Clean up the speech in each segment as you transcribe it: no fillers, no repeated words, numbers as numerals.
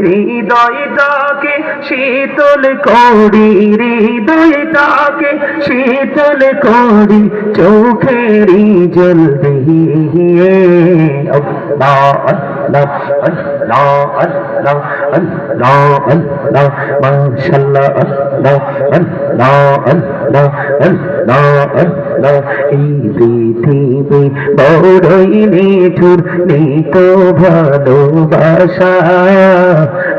হৃদয়টাকে শীতল করি, হৃদয়টাকে শীতল করি চোখেরই জল দিয়ে। আল্লাহ আল্লাহ আল্লাহ আল্লাহ আল্লাহ আল্লাহ মাশাআল্লাহ আল্লাহ আল্লাহ আল্লাহ আল্লাহ আল্লাহ। এই পৃথিবী বড়ই নিঠুর, নেই তো ভালোবাসা।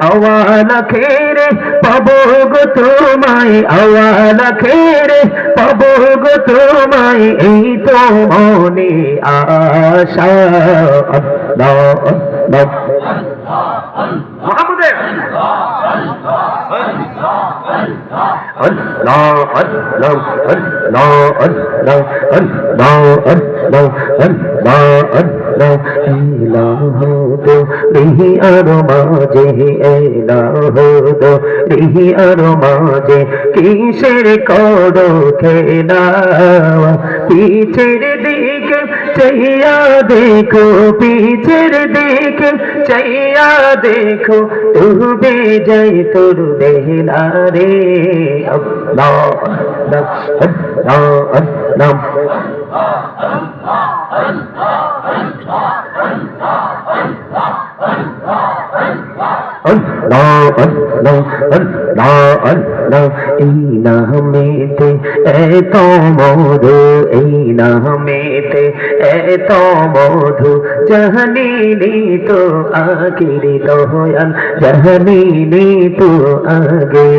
আওয়ালা খেরে পাবো গো তোমায়, আওয়ালা খেরে পাবো গো তোমায়, এই তো মনে আশা। আল্লাহ আল্লাহ মুহাম্মদে আল্লাহ আল্লাহ আল্লাহ আল্লাহ আল্লাহ আল্লাহ আল্লাহ আল্লাহ। ইলাহ তো রিহি আর মাঝে, ইলাহ তো রিহি আর মাঝে, কিসের করো খেলা। পিছের দিকে চাইয়া দেখো, পিছের দিকে চাইয়া দেখো, ডুবে যাই তোর বেলা রে। আল্লাহ আল্লাহ আল্লাহ আল্লাহ আল্লাহ আল্লাহ আল্লাহ। এই নামেতে এত মধু, এই নামেতে এত মধু, জানিনি তো আগে রে দয়াল, জানিনি তো আগে।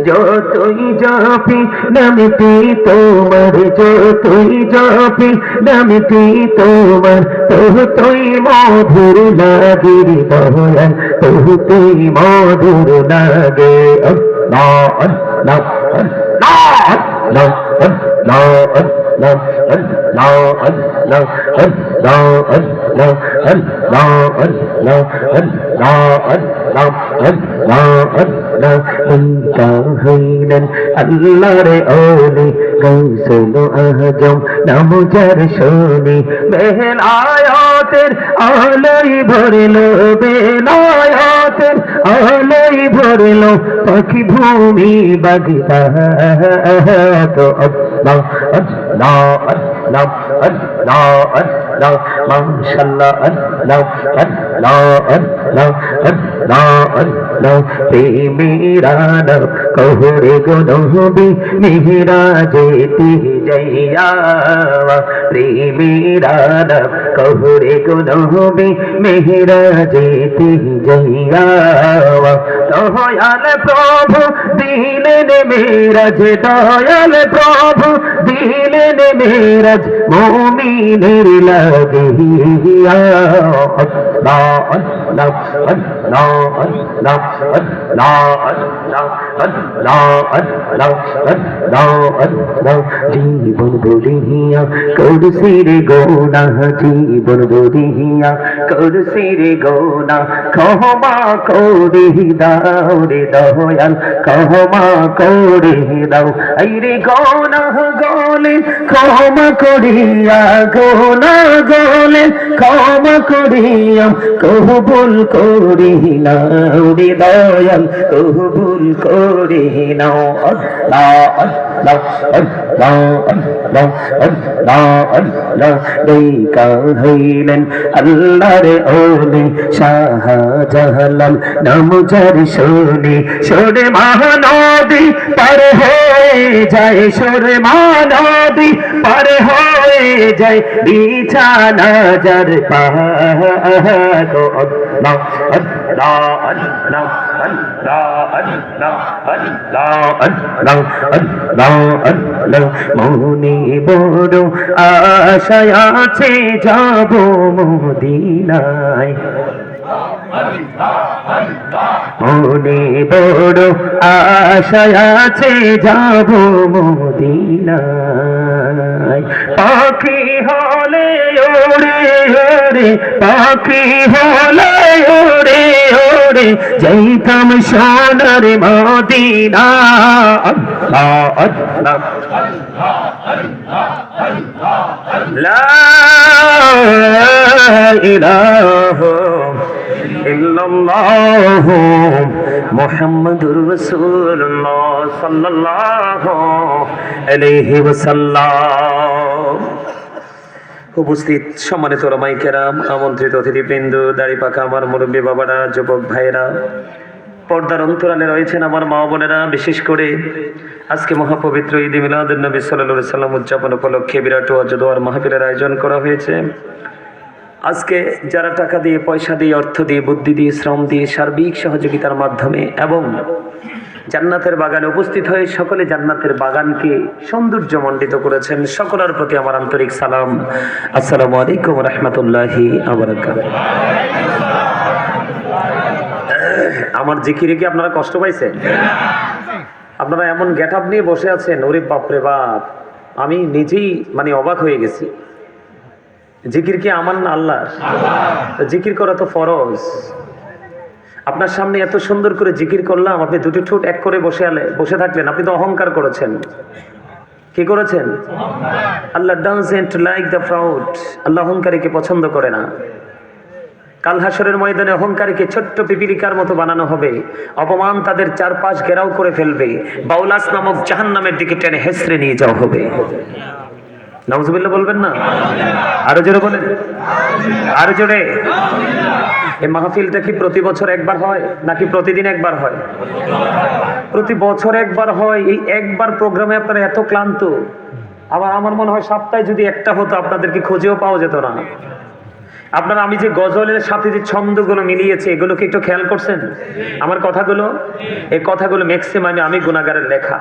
যতই জপি নামটি তোমার, যতই জপি নামটি তোমার, ততই মধুর লাগে রে দয়াল, ততই মধুর লাগে। আল্লাহ আল্লাহ আল্লাহ আল্লাহ আল্লাহ আল্লাহ আল্লাহ আল্লাহ আল্লাহ আল্লাহ আল্লাহ আল্লাহ আল্লাহ আল্লাহ আল্লাহ। ইনকা হইলেন আল্লাহর ওলি, গৌসুল আজম নাম যার শুনি, বেলায়েতের আলোয় ভরলো, বেলায়েতের আলোয় ভরলো পাখি ভূমি বাগদাদ। আল্লাহ আল্লাহ আল্লাহ আল্লাহ আল্লাহ মাশাআল্লাহ আল্লাহ আল্লাহ আল্লাহ আল্লাহ আল্লাহ। প্রেমেরা নাম কহরে গো নবী, মেহরাজেতে যাইয়া, প্রেমেরা নাম কহরে গো নবী, মেহরাজেতে যাইয়া। দয়াল প্রভু দিলেন মেরাজ, দয়াল প্রভু দিলেন মেরাজ মুমিনের লাগিয়া। আল্লাহ আল্লাহ আল্লাহ আল্লাহ আল্লাহ আল্লাহ আল্লাহ আল্লাহ আল্লাহ আল্লাহ। জীবন বলিয়া করছি রে গোনা, জীবন বলিয়া করছি রে গোনা, ক্ষমা করে দাও রে দয়াল, ক্ষমা করে দাও। এই রে গোনা গলে ক্ষমা করিয়া, গোনা গলে ক্ষমা করিয়া, কবুল করি নাও রে দয়াল, কবুল করি নাও। আল্লাহ আল্লাহ আল্লাহ আল্লাহ আল্লাহ আল্লাহ। দেখা হইলেন আল্লাহর ওলি, শাহজালাল নাম যার শুনি, সুরে মহানদী পার হয়ে যায়, সুরে মহানদী পার হয়ে যায়, বিছানা যার পাহাড়। আল্লাহ আল্লাহ আল্লাহ আল্লাহ আল্লাহ আল্লাহ আল্লাহ আল্লাহ আল্লাহ। মনে বড় আশা আছে যাব মদিনায়, মনে বড় আশা আছে যাব মদিনায়। পাখি হলে ওরে ওরে, পাখি হলে ওরে ওরে, যাইতাম সোনার মদিনা। আল্লাহ আল্লাহ লা ইলাহা ইল্লাল্লাহু মুহাম্মাদুর রাসূলুল্লাহ সাল্লাল্লাহু আলাইহি ওয়াসাল্লাম। উপস্থিত সম্মানিত ওলামায়ে কেরাম, আমন্ত্রিত অতিথিবৃন্দ, দাড়ি পাকা আমার মুরব্বী বাবারা, যুবক ভাইরা, পর্দার অন্তরালে রয়েছেন আমার মা বোনেরা, বিশেষ করে আজকে মহাপবিত্র ঈদ মিলাদুন নবী সাল্লাল্লাহু আলাইহি সাল্লাম উদযাপন উপলক্ষে বিরাট ওয়াজ দোয়ার মাহফিলের আয়োজন করা হয়েছে। আজকে যারা টাকা দিয়ে, পয়সা দিয়ে, অর্থ দিয়ে, বুদ্ধি দিয়ে, শ্রম দিয়ে, সার্বিক সহযোগিতার মাধ্যমে এবং জান্নাতের বাগানে উপস্থিত হয়ে সকলে জান্নাতের বাগানকে সৌন্দর্যমণ্ডিত করেছেন, সকলের প্রতি আমার আন্তরিক সালাম। আসসালামু আলাইকুম ওয়া রাহমাতুল্লাহি ওয়া বারাকাতুহু। আমার জিকিরে কি আপনারা কষ্ট পাইছেন? আপনারা এমন গেটআপ নিয়ে বসে আছেন, ওরে বাপরে বাপ, আমি নিজেই অবাক হয়ে গেছি। জিকির কি আমার না আল্লাহর? জিকির করা তো ফরজ। আপনার সামনে এত সুন্দর করে জিকির করলাম, আপনি দুটি ঠোঁট এক করে বসে থাকলেন, আপনি তো অহংকার করেছেন। কি করেছেন? আল্লাহ ডাজন্ট লাইক দ্য প্রাউড। আল্লাহ অহংকারীকে পছন্দ করে না। কাল হাসরের ময়দানে অহংকারীকে ছোট্ট পিপিলিকার মতো বানানো হবে, অপমান তাদের চারপাশ ঘেরাও করে ফেলবে, বাউলাস নামক জাহান্নামের দিকে টেনে হেসড়ে নিয়ে যাওয়া হবে। নাউজুবিল্লাহ বলবেন না? আরো জোরে বলেন, আরো জোরে। এই মাহফিলটা কি প্রতি বছর একবার হয় নাকি প্রতিদিন একবার হয়? প্রতি বছর একবার হয়। এই একবার প্রোগ্রামে আপনারা এত ক্লান্ত। আমার মনে হয় সপ্তাহে যদি একটা হতো আপনাদেরকে খুঁজেও পাওয়া যেত না। আপনারা আমি যে গজলের সাথে যে ছন্দগুলো মিলিয়েছে, এগুলো কি একটু খেয়াল করছেন? আমার কথাগুলো, এই কথাগুলো ম্যাক্সিমাম আমি গুনাহগারের লেখা।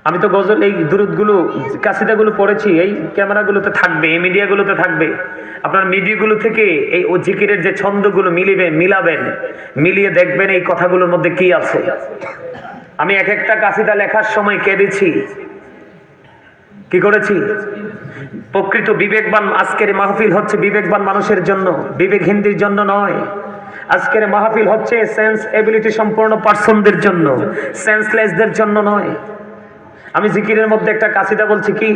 আমি তো গজল, এই দুরুদগুলো, কাসিদাগুলো পড়েছি, এই ক্যামেরাগুলোতে থাকবে, এই মিডিয়াগুলোতে থাকবে। আপনার মিডিয়াগুলো থেকে এই ও জিকিরের যে ছন্দগুলো মিলাবেন, মিলিয়ে দেখবেন এই কথাগুলোর মধ্যে কি আছে। আমি এক একটা কাসিদা লেখার সময় কেঁদেছি। কি করেছি? প্রকৃত বিবেকবান, আজকের মাহফিল হচ্ছে বিবেকবান মানুষের জন্য, বিবেকহীনদের জন্য নয়। আজকের মাহফিল হচ্ছে সেন্স এবিলিটি সম্পন্ন পার্সনদের জন্য, সেন্সলেসদের জন্য নয়। আমি জিকিরের মধ্যে একটা কাসিদা বলছি, কি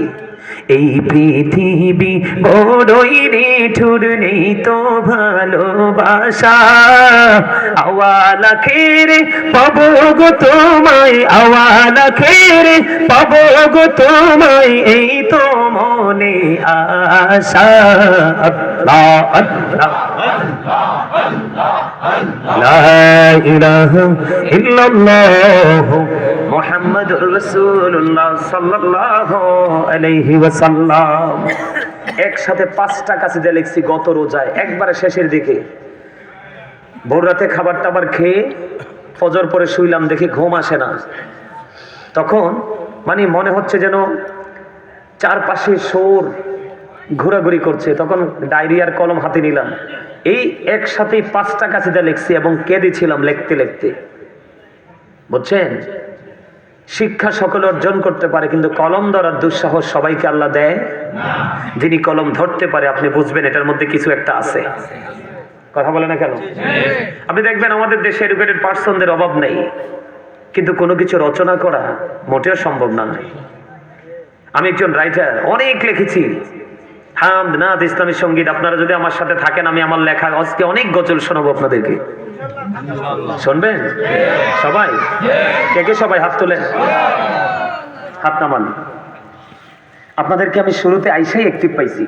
এই পৃথিবী বড়ই নিঠুর, নেই তো ভালোবাসা, আওয়ালা খেরে পাবো গো তোমায়, আওয়ালা খেরে পাবো গো তোমায়, এই তো মনে আশা। আল্লাহ আল্লাহ লা ইলাহা ইল্লাল্লাহ মুহাম্মাদুর রাসূলুল্লাহ সাল্লাল্লাহু আলাইহি ওয়াসাল্লাম। একসাথে 5টা কাসিদা লিখছি গত রোজায়, একবারে শেষের দিকে। ভোর রাতে খাবার টাবার খেয়ে ফজর পরে শুইলাম, দেখি ঘুম আসে না। তখন মনে হচ্ছে যেন চারপাশে সুর ঘোরাঘুরি করছে। তখন ডায়েরি আর কলম হাতে নিলাম, এই একসাথে 5টা কাসিদা লিখছি এবং কেঁদেছিলাম লিখতে লিখতে। বুঝছেন? শিক্ষা সকলে অর্জন করতে পারে, কিন্তু কলম ধরার দুঃসাহস সবাইকে আল্লাহ দেয় না। যিনি কলম ধরতে পারে, আপনি বুঝবেন এটার মধ্যে কিছু একটা আছে। কথা বলে না কেন? আপনি দেখবেন আমাদের দেশে এডুকেটেড পার্সনদের অভাব নেই, কিন্তু কোনো কিছু রচনা করা মোটেও সম্ভব না। আমি একজন রাইটার, অনেক লিখেছি, হামদ, নাত, ইসলামী সঙ্গীত। আপনারা যদি আমার সাথে থাকেন, আমি আমার লেখা আজকে অনেক গজল শোনাবো আপনাদেরকে। শুনবেন সবাই? কে কে সবাই হাত তোলেন, হাত নামান। আপনাদেরকে আমি শুরুতে আইসাই অ্যাক্টিভ পাইছি,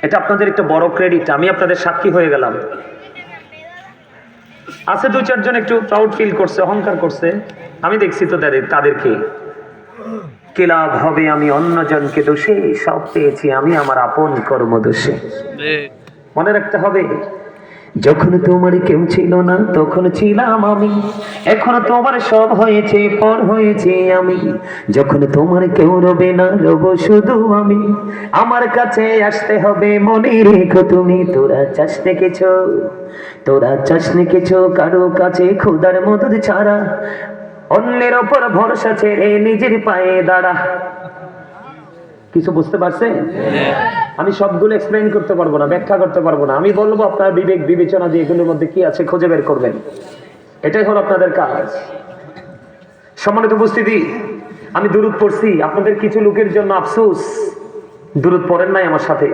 এটা আপনাদের একটা বড় ক্রেডিট। আমি আপনাদের সাক্ষী হয়ে গেলাম। আছে 2-4 জন একটু প্রাউড ফিল করছে, অহংকার করছে, আমি দেখছি তো তাদেরকে। কি লাভ হবে আমি অন্যজনকে দোষে, সব পেয়েছি আমি আমার আপন কর্ম দোষে। মনে রাখতে হবে, যখন তোমার কেউ ছিল না তখন ছিলাম আমি, এখন তোমার সব হয়েছে, পর হয়েছে আমি। যখন তোমার কেউ রবে না, রব শুধু আমি। আমার কাছে আসতে হবে, মনে রেখো তুমি। তোরা চাস না কিছু কারো কাছে খোদার মদদ ছাড়া, অন্যের ওপর ভরসা ছেড়ে নিজের পায়ে দাঁড়া। কিছু বুঝতে পারছেন? আমি সবগুলো এক্সপ্লেইন করতে পারবো না, ব্যাখ্যা করতে পারবো না। আমি বলবো, আপনারা বিবেক বিবেচনা দিয়ে এগুলোর মধ্যে কি আছে খুঁজে বের করবেন। এটাই হলো আপনাদের কাজ। সম্মানিত উপস্থিতি, আমি দুরূদ পড়ছি, আপনাদের কিছু লোকের জন্য আফসোস, দুরূদ পড়েন নাই আমার সাথে।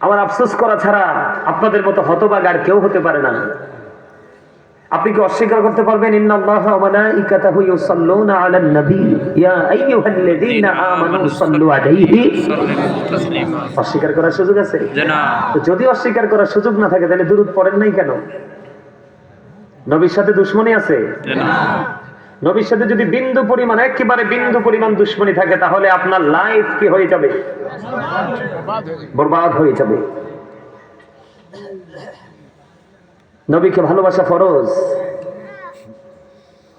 আমার আফসোস করা ছাড়া আপনাদের মতো হতবাগ আর কেউ হতে পারে না। আপনি কি অস্বীকার করতে পারবেন ইন্নাল্লাহা ওয়া মালাইকাতাহু ইউসাল্লুনা আলান নবী ইয়া আইয়ুহাল্লাযীনা আমানু সাল্লু আলাইহি অস্বীকার করার সুযোগ আছে? না। তো যদি অস্বীকার করার সুযোগ না থাকে তাহলে দুরূদ পড়েন নাই কেন? নবীর সাথে দুশমনি আছে? না। নবীর সাথে যদি বিন্দু পরিমাণ, একেবারে বিন্দু পরিমাণ দুশমনি থাকে তাহলে আপনার লাইফ কি হয়ে যাবে? বরবাদ হয়ে যাবে। নবীকে ভালোবাসা ফরজ,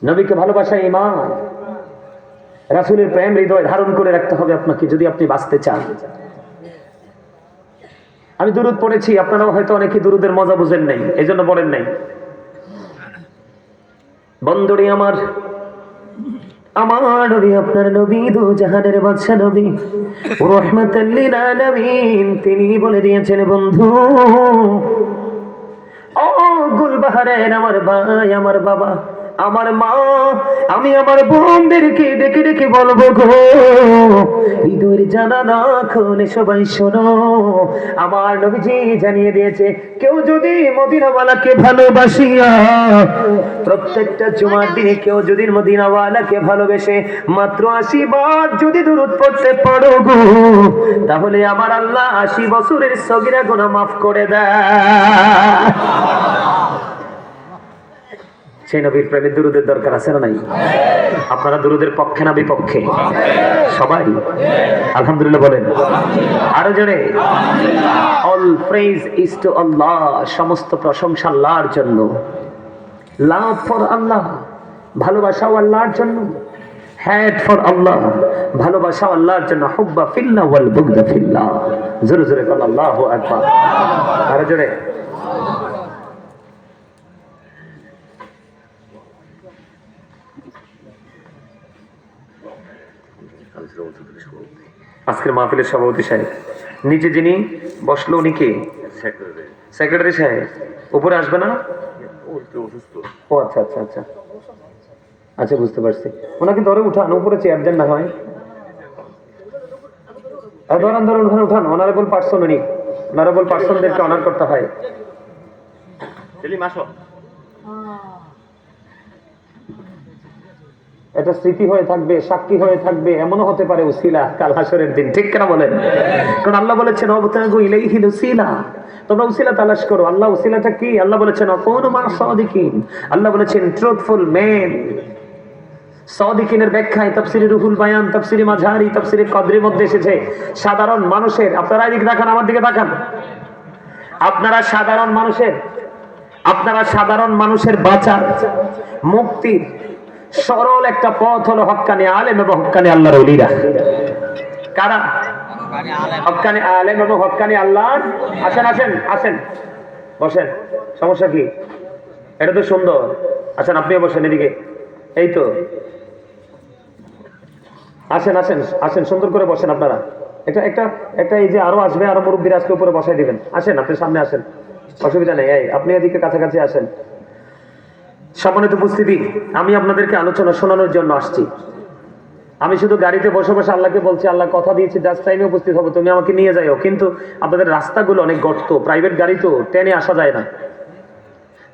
নবীকে ভালোবাসা ঈমান, রাসূলের প্রেম হৃদয়ে ধারণ করে রাখতে হবে আপনাকে যদি আপনি বাঁচতে চান। আমি দুরূদ পড়েছি, আপনারাও হয়তো অনেকে দুরূদের মজা বুঝেন নাই, এজন্য পড়েন নাই। বন্ধুরে আমার, আমার নবী আপনার নবী, দু জাহানের বাদশা নবী, রাহমাতাল লিল আলামিন, তিনি বলে দিয়েছেন বন্ধু ও গুলবাহারের আমার ভাই, আমার বাবা, আমার মা, আমি আমার বোনদেরকে ডেকে ডেকে বলবো গো, ঈদের জানালা খুলে সবাই শোনো, আমার নবীজি জানিয়ে দিয়েছে কেউ যদি মদিনাওয়ালাকে ভালোবাসিয়া প্রত্যেকটা জুমার দিনে কেউ যদি মদিনাওয়ালাকে ভালোবেসে মাত্র 80 বার যদি দুরূদ পড়তে পারো গো, তাহলে আমার আল্লাহ 80 বছরের সগীরা গুনাহ মাফ করে দেয়। সেই নবীর প্রেমে দুরূদের দরকার আছে না নাই? আপনারা দুরূদের পক্ষে না বিপক্ষে? সবাই আলহামদুলিল্লাহ বলেন। আরো জোরে অল প্রেজ ইজ টু আল্লাহ, সমস্ত প্রশংসা আল্লাহর জন্য। লাভ ফর আল্লাহ, ভালোবাসাও আল্লাহর জন্য। হ্যাট ফর আল্লাহ, ভালোবাসাও আল্লাহর জন্য। হুব্বা ফিল্লাহ ওয়াল বুগদা ফিল্লাহ। জোরে জোরে বল আল্লাহু আকবার। আরো জোরে। আজকের মাহফিলের সভাপতি সাহেব, নিচে যিনি বসলো উনি কে? সেক্রেটারি সাহেব। উপরে আসবে না? ও আচ্ছা আচ্ছা আচ্ছা আচ্ছা, বুঝতে পারছি। ওনাকে ধরে উঠান, উপরে চেয়ার দেন না হয়। ধরান ধরান, ওখানে উঠান। অনারেবল পার্সন উনি, অনারেবল পার্সনদেরকে অনার করতে হয়। এটা স্মৃতি হয়ে থাকবে, সাক্ষী হয়ে থাকবে, এমনও হতে পারে উসিলা কাল হাসরের দিন। ঠিক কেনা বলেন? কারণ আল্লাহ বলেছেন ওয়াবতাগু ইলাইহিল উসিলা, তোমরা উসিলা তালাশ করো। আল্লাহ উসিলাটা কি? আল্লাহ বলেছেন আকুনু মা সাদিকিন, আল্লাহ বলেছেন ট্রুথফুল মেন। সাদিকিনের ব্যাখ্যায় তাফসীরে রুহুল বায়ান, তাফসীরে মাঝারি, তাফসীরে কদরের মধ্যে এসেছে সাধারণ মানুষের, আপনারা এদিকে তাকান, আমার দিকে তাকান, আপনারা সাধারণ মানুষের বাঁচার, মুক্তির সরল একটা পথ হলো হক্কানি আলেম এবং হক্কানি আল্লাহর ওলিরা। কারা? হক্কানি আলেম এবং হক্কানি আল্লাহর। আসেন আসেন আসেন, বসেন। সমস্যা কি? এটা তো সুন্দর। আসেন, আপনিও বসেন এদিকে। এই তো, আসেন আসেন আসেন, সুন্দর করে বসেন আপনারা। একটা একটা একটা এই যে আরো আসবে, আরো মুরব্বীরা আজকে উপরে বসাই দিবেন। আসেন, আপনি সামনে আসেন, অসুবিধা নেই। এই আপনি এদিকে কাছাকাছি আসেন। সম্মানিত উপস্থিতি, আমি আপনাদেরকে আলোচনা শোনানোর জন্য আসছি। আমি শুধু গাড়িতে বসে বসে আল্লাহকে বলছি, আল্লাহ কথা দিয়েছি জাস্ট টাইমে উপস্থিত হবো, তুমি আমাকে নিয়ে যাইও। কিন্তু আপনাদের রাস্তাগুলো অনেক গর্ত, প্রাইভেট গাড়ি তো ট্রেনে আসা যায় না।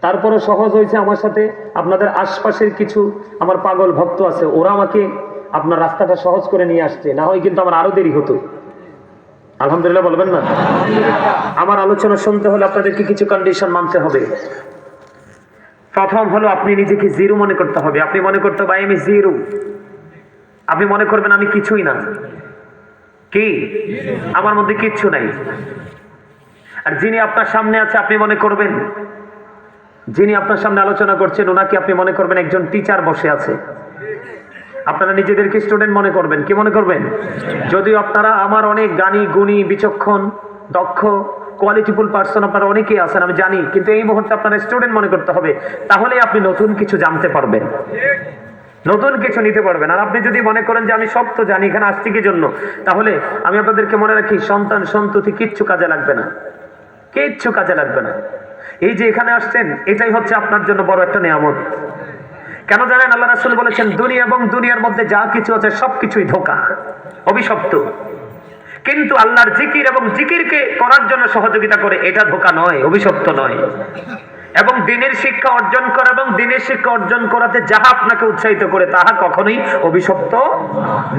তারপরে সহজ হয়েছে আমার সাথে আপনাদের আশপাশের কিছু আমার পাগল ভক্ত আছে, ওরা আমাকে আপনার রাস্তাটা সহজ করে নিয়ে আসছে, না হয় কিন্তু আমার আরো দেরি হতো। আলহামদুলিল্লাহ বলবেন না? আমার আলোচনা শুনতে হলে আপনাদেরকে কিছু কন্ডিশন মানতে হবে। প্রথম হলো আপনি নিজেকে জিরো মনে করতে হবে। আপনি মনে করতে হবে আমি জিরো, আপনি মনে করবেন আমি কিছুই না। কি? আমার মধ্যে কিচ্ছু নাই। আর যিনি আপনার সামনে আছে আপনি মনে করবেন, যিনি আপনার সামনে আলোচনা করছেন ওনাকে আপনি মনে করবেন একজন টিচার বসে আছে। আপনারা নিজেদেরকে স্টুডেন্ট মনে করবেন। কি মনে করবেন? যদিও আপনারা আমার অনেক জ্ঞানী, গুণী, বিচক্ষণ, দক্ষ, কোয়ালিটিফুল পার্সন আপনারা অনেকেই আছেন আমি জানি, কিন্তু এই মুহূর্তে আপনারা স্টুডেন্ট মনে করতে হবে। তাহলে আপনি নতুন কিছু জানতে পারবেন, নতুন কিছু নিতে পারবেন। আর আপনি যদি মনে করেন যে আমি সব তো জানি, এখানে আসছি কি জন্য, তাহলে আমি আপনাদেরকে মনে রাখি, সন্তান সন্ততি কিচ্ছু কাজে লাগবে না, কিচ্ছু কাজে লাগবে না। এই যে এখানে আসছেন, এটাই হচ্ছে আপনার জন্য বড় একটা নিয়ামত। কেন জানেন? আল্লাহ রাসূল বলেছেন দুনিয়া এবং দুনিয়ার মধ্যে যা কিছু আছে সবকিছুই ধোঁকা, অভিশপ্ত। কিন্তু আল্লাহর জিকির এবং জিকিরকে করার জন্য সহযোগিতা করে, এটা ধোঁকা নয়, অভিশপ্ত নয়। এবং দিনের শিক্ষা অর্জন করা এবং দিনের শিক্ষা অর্জন করাতে যাহা আপনাকে উৎসাহিত করে তাহা কখনোই অভিশপ্ত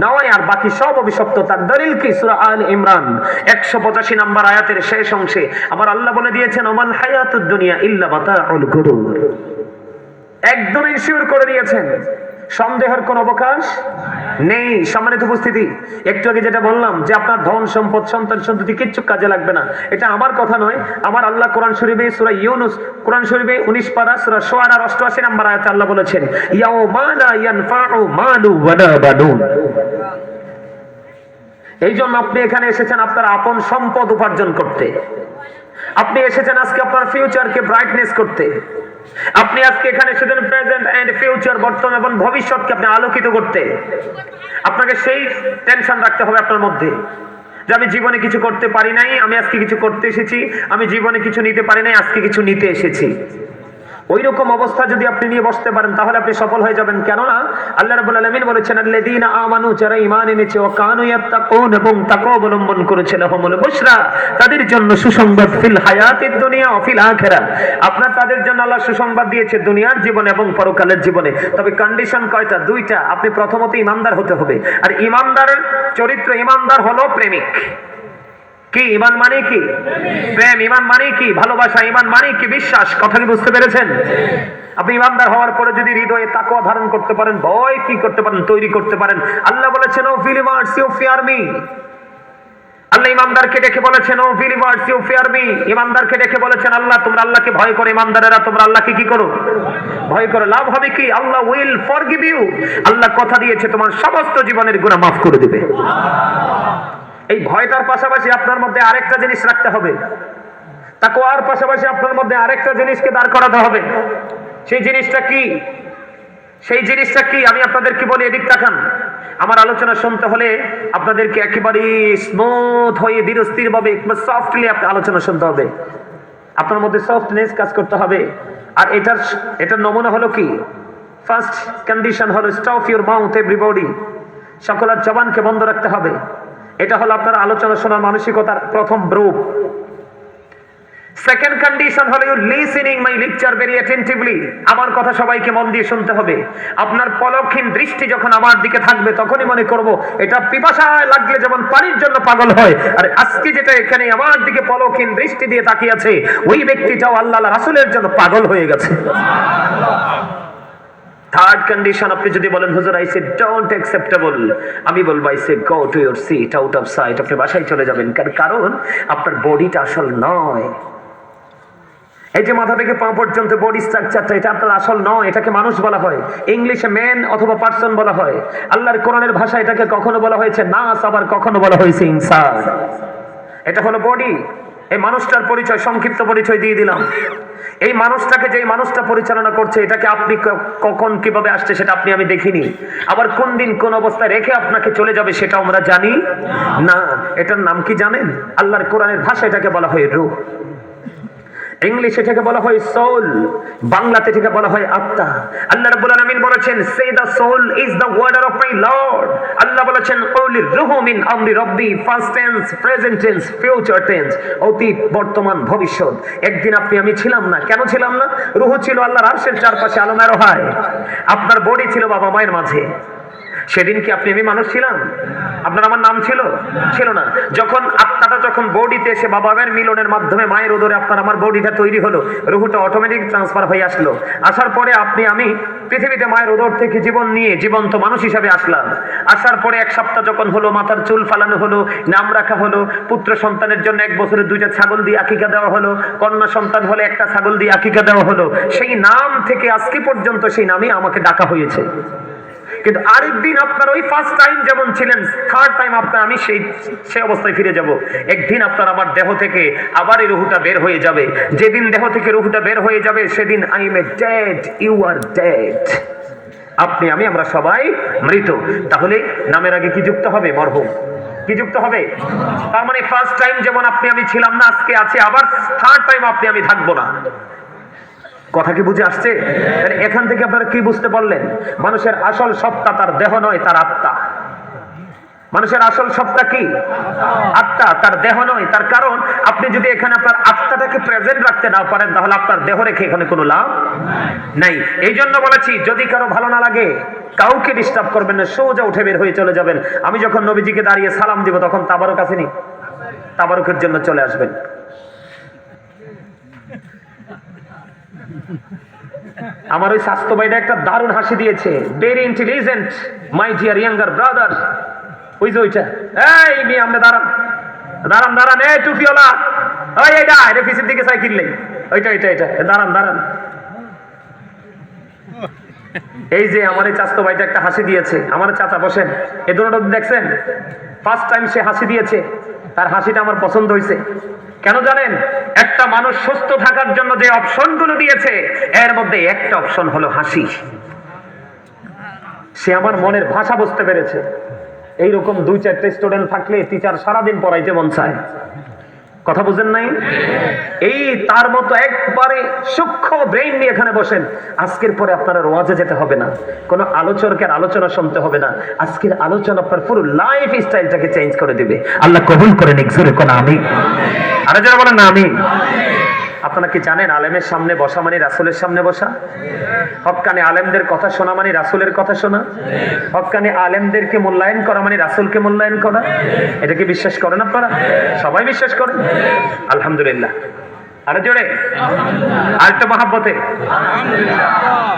নয়। আর বাকি সব অভিশপ্ত। তার দলিল কি? সূরা আল ইমরান 185 নম্বর আয়াতের শেষ অংশে আমার আল্লাহ বলে দিয়েছেন, ওমাল হায়াতুদ দুনিয়া ইল্লা মাতাউল গুরুর। একদম ইনশিওর করে দিয়েছেন, সন্দেহের কোন অবকাশ নেই। সম্মানিত উপস্থিতি, একটু আগে যেটা বললাম যে আপনার ধন সম্পদ সন্তান সন্ততি কিচ্ছু কাজে লাগবে না, এটা আমার কথা নয়। আমার আল্লাহ কোরআন শরীফে সূরা ইউনূস, কোরআন শরীফে 19 পারা সূরা শুআরা 88 নম্বর আয়াতে আল্লাহ বলেছেন, ইয়াউমা লা ইয়ানফাউ মালু ওয়ালা বানুন। এই জন্য আপনি এখানে এসেছেন আপনার আপন সম্পদ উপার্জন করতে। আপনি এসেছেন আজকে আপনার ফিউচারকে ব্রাইটনেস করতে। আপনি আজকে এখানে এসেছেন প্রেজেন্ট এন্ড ফিউচার, বর্তমান এবং ভবিষ্যৎকে আপনি আলোকিত করতে। আপনাকে সেই টেনশন রাখতে হবে আপনার মধ্যে যে আমি জীবনে কিছু করতে পারি নাই, আমি আজকে কিছু করতে এসেছি। আমি জীবনে কিছু নিতে পারি নাই, আজকে কিছু নিতে এসেছি। ওই রকম অবস্থা যদি আপনি নিয়ে বসতে পারেন তাহলে আপনি সফল হয়ে যাবেন। কেননা আল্লাহ রাব্বুল আলামিন বলেছেন, আল্লাযীনা আমানু, যারা ঈমান এনেছে, ওয়া কানু ইয়াত্তাকুন, এবং তাকওয়া অবলম্বন করেছে, লাহুমুল বুশরা, তাদের জন্য সুসংবাদ, ফিল হায়াতিদ দুনিয়া ওয়া ফিল আখিরাহ। আপনার তাদের জন্য আল্লাহ সুসংবাদ দিয়েছে দুনিয়ার জীবনে এবং পরকালের জীবনে। তবে কন্ডিশন কয়টা? দুইটা। আপনি প্রথমত ঈমানদার হতে হবে। আর ঈমানদারের চরিত্র, ঈমানদার হলো প্রেমিক। কি ঈমান মানে? কি প্রেম। ঈমান মানে কি ভালোবাসা। ঈমান মানে কি বিশ্বাস। কথা কি বুঝতে পেরেছেন? আপনি ঈমানদার হওয়ার পরে যদি হৃদয়ে তাকওয়া ধারণ করতে পারেন, ভয় কি করতে পারেন, তৈরি করতে পারেন। আল্লাহ বলেছেন, O believers you fear me. আল্লাহ ইমানদারকে ডেকে বলেছেন, O believers you fear me. ইমানদারকে ডেকে বলেছেন, আল্লাহ তোমরা আল্লাহকে ভয় করো। ইমানদারেরা তোমরা আল্লাহকে কি করো? ভয় করো। লাভ হবে কি? আল্লাহ উইল ফরগিভ ইউ। আল্লাহ কথা দিয়েছে তোমার সমস্ত জীবনের গুনাহ মাফ করে দিবে। এই ভয়টার পাশাপাশি আপনার মধ্যে আরেকটা জিনিস রাখতে হবে। তাকওয়ার পাশাপাশি আপনার মধ্যে আরেকটা জিনিসকে দাঁড় করাতে হবে। সেই জিনিসটা কি? সেই জিনিসটা কি? আমি আপনাদেরকে বলি, এদিক তাকান। আমার আলোচনা শুনতে হলে আপনাদেরকে একেবারে স্মুথ হয়ে ধীরস্থির ভাবে সফটলি আলোচনা শুনতে হবে। আপনার মধ্যে সফটনেস কাজ করতে হবে। আর এটার নমুনা হলো কি? ফার্স্ট কন্ডিশন হলো স্টপ ইউর মাউথ এভরিবডি। সকলের জবানকে বন্ধ রাখতে হবে। এটা হলো আপনার আলোচনা শোনার মানসিকতার প্রথম রূপ। সেকেন্ড কন্ডিশন হলো you listening my lecture very attentively. আমার কথা সবাইকে মন দিয়ে শুনতে হবে। আপনার পলকহীন দৃষ্টি যখন আমার দিকে থাকবে তখনই মনে করব এটা পিপাসায় লাগলে যেমন পানির জন্য পাগল হয়, আর আজকে যেটা এখানে আমার দিকে পলকহীন দৃষ্টি দিয়ে তাকিয়ে আছে ওই ব্যক্তিটাও আল্লাহ রাসূলের জন্য পাগল হয়ে গেছে। থার্ড কন্ডিশন, আপনি যদি বলেন হুজুর আই সে ডোন্ট অ্যাকসেপ্টেবল, আমি বলবো I say go to your seat out of sight. আপনি বাসায় চলে যাবেন। কারণ আপনার বডিটা আসল নয়। এই যে মাথা থেকে পা পর্যন্ত বডি স্ট্রাকচারটা, এটা আপনার আসল নয়। এটাকে মানুষ বলা হয়, ইংলিশে ম্যান অথবা পারসন বলা হয়। আল্লাহর কোরআনের ভাষায় এটাকে কখনো বলা হয়েছে নাস, আবার কখনো বলা হয়েছে ইনসান। এটা হলো বডি। এই মানুষটার পরিচয়, সংক্ষিপ্ত পরিচয় দিয়ে দিলাম। এই মানুষটাকে, যে মানুষটা পরিচালনা করছে, এটাকে আপনি কখন কিভাবে আসছে সেটা আপনি আমি দেখিনি। আবার কোন দিন কোন অবস্থায় রেখে আপনাকে চলে যাবে সেটাও আমরা জানি না। এটার নাম কি জানেন? আল্লাহর কোরআনের ভাষায় এটাকে বলা হয় রূহ। ইংলিশে এটাকে বলা হয় সোল, বাংলাতে এটাকে বলা হয় আত্মা। আল্লাহ রাব্বুল আলামিন বলেছেন, say the soul is the word of my Lord. আল্লাহ বলেছেন, কওলি রূহু মিন আমরি রব্বি, first tense, present tense, future tense, অতীত, বর্তমান, ভবিষ্যৎ। একদিন আপনি আমি ছিলাম না। কেন ছিলাম না? রূহ ছিল আল্লাহর আরশের চারপাশে আলমেরো হয়। আপনার বডি ছিল বাবা মায়ের মাঝে। সেদিন কি আপনি আমি মানুষ ছিলাম? আপনার আমার নাম ছিল? ছিল না। যখন আত্মাটা যখন বডিতে এসে বাবা মায়ের মিলনের মাধ্যমে মায়ের উদরে আপনার আমার বডিটা তৈরি হলো, রূহটা অটোমেটিক ট্রান্সফার হয়ে আসলো। আসার পরে আপনি আমি পৃথিবীতে মায়ের উদর থেকে জীবন নিয়ে জীবন্ত মানুষ হিসাবে আসলাম। আসার পরে এক সপ্তাহ যখন হলো, মাথার চুল ফালানো হলো, নাম রাখা হলো, পুত্র সন্তানের জন্য 1 বছরে 2টা ছাগল দিয়ে আকিকা দেওয়া হলো, কন্যা সন্তান হলে 1টা ছাগল দিয়ে আকিকা দেওয়া হলো। সেই নাম থেকে আজকে পর্যন্ত সেই নামই আমাকে ডাকা হয়েছে। কিন্তু আরেকদিন আপনার ওই ফার্স্ট টাইম যেমন ছিলেন, থার্ড টাইম আপনার আমি সেই অবস্থায় ফিরে যাব। একদিন আপনার আমার দেহ থেকে আবার এই রূহটা বের হয়ে যাবে। যেদিন দেহ থেকে রূহটা বের হয়ে যাবে সেদিন I am a dead, you are dead. আপনি আমি আমরা সবাই মৃত। তাহলে নামের আগে কি যুক্ত হবে? মরহুম। কি যুক্ত হবে? তার মানে ফার্স্ট টাইম যেমন আপনি আমি ছিলাম না, আজকে আছে, আবার থার্ড টাইম আপনি আমি থাকবো না। কথা কি বুঝে আসছে? এখান থেকে আপনারা কি বুঝতে পারলেন? মানুষের আসল সত্তা তার দেহ নয়, তার আত্মা। মানুষের আসল সত্তা কি? আত্মা, তার দেহ নয়। তার কারণ আপনি যদি এখানে আপনার আত্মাটাকে প্রেজেন্ট রাখতে না পারেন, তাহলে আপনার দেহ রেখে এখানে কোনো লাভ নাই। এই জন্য বলেছি, যদি কারো ভালো না লাগে কাউকে ডিস্টার্ব করবেন না, সোজা উঠে বের হয়ে চলে যাবেন। আমি যখন নবীজিকে দাঁড়িয়ে সালাম দিব, তখন তাবারক আসেনি, তাবারকের জন্য চলে আসবেন। আমার ওই স্বাস্থ্য ভাইটা একটা দারুণ হাসি দিয়েছে, very intelligent my dear younger brother. ওই যে ওইটা, এই মেয়ে আপনি দাঁড়ান দাঁড়ান দাঁড়ান, এই টুপিওয়ালা, ওই এইটা রেফিসের দিকে সাইকেল নেই, ওইটা এটা এটা দাঁড়ান দাঁড়ান। এই যে আমার এই চাচতো ভাইটা একটা হাসি দিয়েছে। আমার চাচা বসেন, এই দুটো দেখছেন, ফার্স্ট টাইম সে হাসি দিয়েছে, তার হাসিটা আমার পছন্দ হয়েছে। কেন জানেন? একটা মানুষ সুস্থ থাকার জন্য যে অপশনগুলো দিয়েছে, এর মধ্যে একটা অপশন হলো হাসি। সে আমার মনের ভাষা বুঝতে পেরেছে। এইরকম 2-4টা স্টুডেন্ট থাকলে টিচার সারাদিন পড়াইতে মন চায়। কথা বুঝেন নাই? এই তার মতো একবারে সূক্ষ্ম ব্রেইন নিয়ে এখানে বসেন। আজকের পরে আপনারা ওয়াজে যেতে হবে না, কোন আলোচকের আলোচনা শুনতে হবে না। আজকের আলোচনা আপনার পুরো লাইফ স্টাইলটাকে চেঞ্জ করে দিবে। আল্লাহ কবুল করেন, জোরে কোন আমিন। আরে যারা বলেন না আমিন। আপনারা কি জানেন, আলেমের সামনে বসা মানে রাসূলের সামনে বসা? হক্কানি আলেমদের কথা শোনা মানে রাসূলের কথা শোনা? হক্কানি আলেমদেরকে মূল্যায়ন করা মানে রাসূলকে মূল্যায়ন করা? এটা কি বিশ্বাস করেন আপনারা? সবাই বিশ্বাস করেন? আলহামদুলিল্লাহ। আরে জোরে আরেকটা মহাব্বতে।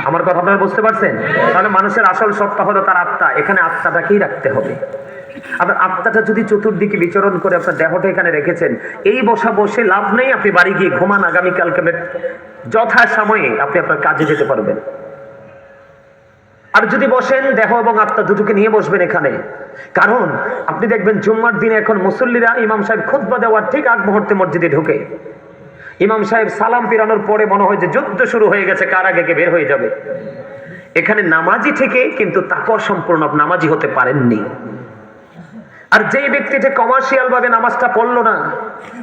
আমার কথা আপনারা বুঝতে পারছেন? তাহলে মানুষের আসল সত্তা হলো তার আত্মা। এখানে আত্মাটাকেই রাখতে হবে। আপনার আত্মাটা যদি চতুর্দিকে বিচরণ করে আপনার দেহটা এখানে রেখেছেন, এই বসা বসে লাভ নেই। আপনি বাড়ি গিয়ে ঘুমান, আগামীকালকে যথা সময়ে আপনি আপনার কাজে যেতে পারবেন। আর যদি বসেন, দেহ এবং আত্মা দুটোকে নিয়ে বসবেন এখানে। কারণ আপনি দেখবেন জুম্মার দিনে এখন মুসল্লিরা ইমাম সাহেব খুতবা দেওয়ার ঠিক আগ মুহূর্তে মসজিদে ঢুকে, ইমাম সাহেব সালাম ফিরানোর পরে মনে হয় যে যুদ্ধ শুরু হয়ে গেছে, কার আগে কে বের হয়ে যাবে। এখানে নামাজি থেকে কিন্তু তাকওয়া সম্পূর্ণ নামাজি হতে পারেননি। আর যেই ব্যক্তিটা কমার্শিয়াল ভাবে নামাজটা পড়লো না,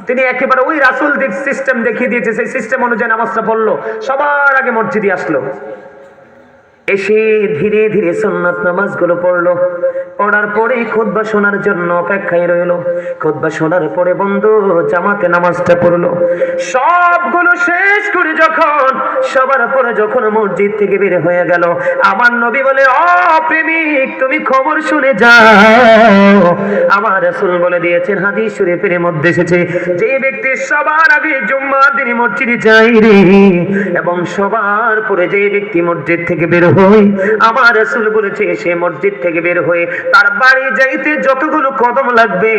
তিনি একেবারে ওই রাসূল সিস্টেম দেখিয়ে দিয়েছে, সেই সিস্টেম অনুযায়ী নামাজটা পড়লো, সবার আগে মসজিদে আসলো, এসে ধীরে ধীরে সুন্নাত নামাজগুলো পড়লো। পড়ার পরে খুতবা শোনার জন্য অপেক্ষায় রইলো। খুতবা শোনার পরে বন্ধু জামাতে নামাজটা পড়লো। সবগুলো শেষ করে যখন সবার পরে যখন মসজিদ থেকে বের হয়ে গেল, আমার নবী বলে, ও প্রেমিক, তুমি খবর শুনে যাও। আমার রাসূল বলে দিয়েছেন, হাদিস শরীফের মধ্যে এসেছে, যে ব্যক্তি সবার আগে জুম্মার দিন মসজিদে যায় রে, এবং সবার পরে যে ব্যক্তি মসজিদ থেকে বের হয়, আমার রাসূল বলেছে সে মসজিদ থেকে বের হয়ে তার বাড়ি যাইতে যতগুলো কদম লাগবে,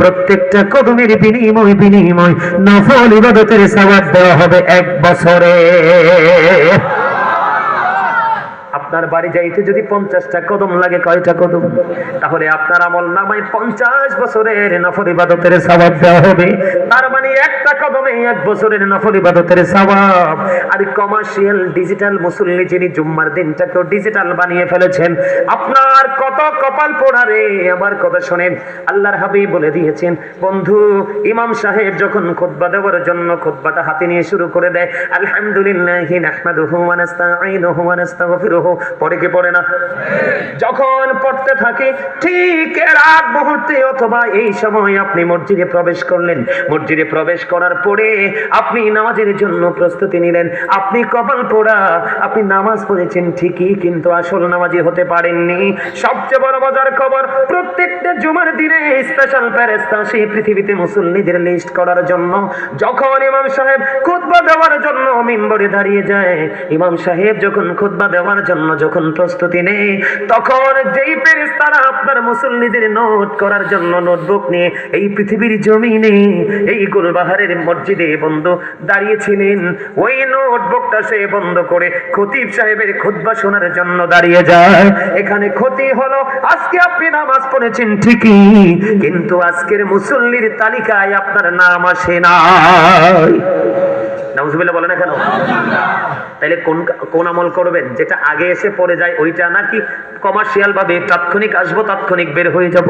প্রত্যেকটা কদমের বিনিময় নফল ইবাদতের সওয়াব দেওয়া হবে 1 বছরে। আপনার বাড়ি যাইতে যদি 50টা কদম লাগে, কয়টা কদম? তাহলে আপনার আমল নামায় 50 বছরের নফল ইবাদতের সওয়াব দেওয়া হবে। তার মানে একটা কদমে 1 বছরের নফল ইবাদতের সওয়াব। আর কমার্শিয়াল ডিজিটাল মুসল্লি যিনি জুম্মার দিনটাকে ডিজিটাল বানিয়ে ফেলেছেন, আপনার কত কপাল পোড়া রে। আমার কথা শুনেন, আল্লাহর হাবিব বলে দিয়েছেন, বন্ধু ইমাম সাহেব যখন খুতবা দেওয়ার জন্য খুতবাটা হাতে নিয়ে শুরু করে দেয়, আলহামদুলিল্লাহি নাহমাদুহু ওয়া নাস্তাঈনুহু ওয়া নাস্তাগফিরুহু, পড়ে কি পড়ে না? যখন পড়তে থাকে ঠিক এর আগ মুহূর্তে অথবা এই সময় আপনি মসজিদে প্রবেশ করলেন। মসজিদে প্রবেশ করার পরে আপনি নামাজের জন্য প্রস্তুতি নিলেন। আপনি কপাল পোড়া, আপনি নামাজ পড়েছেন ঠিকই, কিন্তু আসল নামাজি হতে পারেননি। সবচেয়ে বড় মজার খবর, প্রত্যেকটা জুমার দিনে স্পেশাল ফেরেশতা সেই পৃথিবীতে মুসল্লিদের লিস্ট করার জন্য যখন ইমাম সাহেব খুতবা দেওয়ার জন্য মিম্বরে দাঁড়িয়ে যায়, ইমাম সাহেব যখন খুতবা দেওয়ার জন্য যখন প্রস্তুতি নেই, তখন যেই ফেরেশতারা আপনার মুসল্লিদের নোট করার জন্য নোটবুক নিয়ে এই পৃথিবীর জমিনে এই গুলবাহারের মসজিদে বন্ধু দাঁড়িয়েছিলেন, ওই নোটবুকটা সে বন্ধ করে খতিব সাহেবের খুতবা শোনার জন্য দাঁড়িয়ে যায়। এখানে ক্ষতি হলো, আজকে আপনি নামাজ পড়েছেন ঠিকই, কিন্তু আজকের মুসল্লির তালিকায় আপনার নাম আসে নাই। নাউজুবিল্লাহ বলেন না কেন? তাহলে কোন কোন আমল করবেন? যেটা আগে এসে পড়ে যায় ওইটা, নাকি কমার্শিয়াল ভাবে তাৎক্ষণিক আসবো তাৎক্ষণিক বের হয়ে যাব?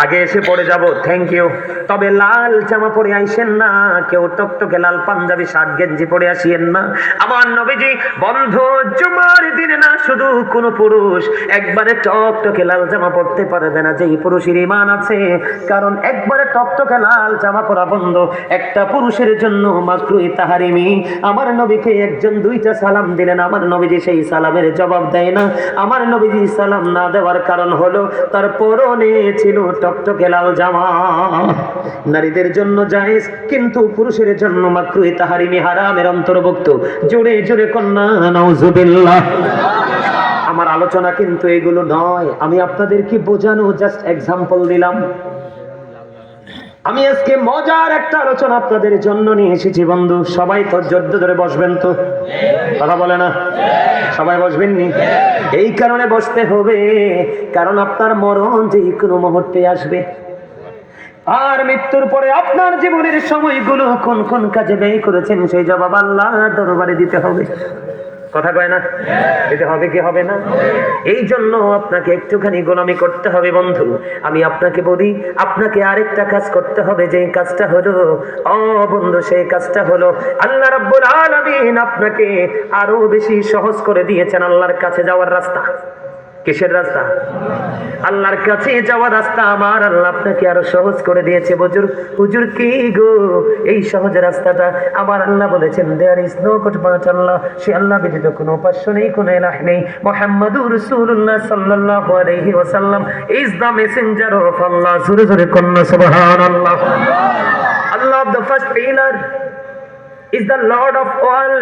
আগে এসে পড়ে যাব। Thank you. তবে লাল জামা পরে আইসেন না, কেউ টকটকে লাল পাঞ্জাবি শার্ট গেঞ্জি পরে আসিয়েন না। আমার নবীজি বন্ধ জুমার দিনে না শুধু কোন পুরুষ একবারে টকটকে লাল জামা পরতে পারবে না যেই পুরুষের ঈমান আছে, কারণ একবারে টকটকে লাল জামা পরা বন্ধ একটা পুরুষের জন্য মাকরুহ তাহরিমি। আমার নবীকে একজন দুইটা সালাম দিলেন, আমার নবীজি সেই সালামের জবাব দেয় না। আমার নবীজি সালাম না দেওয়ার কারণ হলো তার পরনে ছিল টকটকে লাল জামা। নারীদের জন্য জায়েজ, কিন্তু পুরুষের জন্য মাকরুহ তাহরিমি, হারামের অন্তর্ভুক্ত। জোরে জোরে কন্যা নাউজুবিল্লাহ। আমার আলোচনা কিন্তু এগুলো নয়, আমি আপনাদেরকে বোঝানো জাস্ট এক্সাম্পল দিলাম। আমি আজকে মজার একটা আলোচনা আপনাদের জন্য নিয়ে এসেছি বন্ধু। সবাই তো জোর ধরে বসবেন তো? কথা বলে না? সবাই বসবেন নি? এই কারণে বসতে হবে, কারণ আপনার মরণ যে কোনো মুহূর্তে আসবে। আর মৃত্যুর পরে আপনার জীবনের সময়গুলো কোন কোন কাজে ব্যয় করেছেন সেই জবাব আল্লাহর দরবারে দিতে হবে। কথা কয় না? দিতে হবে কি হবে না? এই জন্য আপনাকে একটুখানি গোলামি করতে হবে বন্ধু। আমি আপনাকে বলি, আপনাকে আরেকটা কাজ করতে হবে, যে কাজটা হলো বন্ধু, সেই কাজটা হলো আল্লাহ রাব্বুল আলামিন আপনাকে আরো বেশি সহজ করে দিয়েছেন আল্লাহর কাছে যাওয়ার রাস্তা। কিসের রাস্তা? আল্লাহর কাছে যাওয়ার রাস্তা আমার আল্লাহ আপনাকে আরো সহজ করে দিয়েছে। হুজুর কি গো, এই সহজ রাস্তাটা আমার আল্লাহ বলেছেন there is no god but আল্লাহ, সে আল্লাহ ব্যতীত কোনো উপাস্য নেই, কোনো ইলাহ নেই। মুহাম্মাদুর রাসূলুল্লাহ সাল্লাল্লাহু আলাইহি ওয়াসাল্লাম ইজ দ্য মেসেঞ্জার অফ আল্লাহ। জোরে জোরে কন্যা সুবহানাল্লাহ। আল্লাহ দ্য ফার্স্ট হেলার is the Lord of all,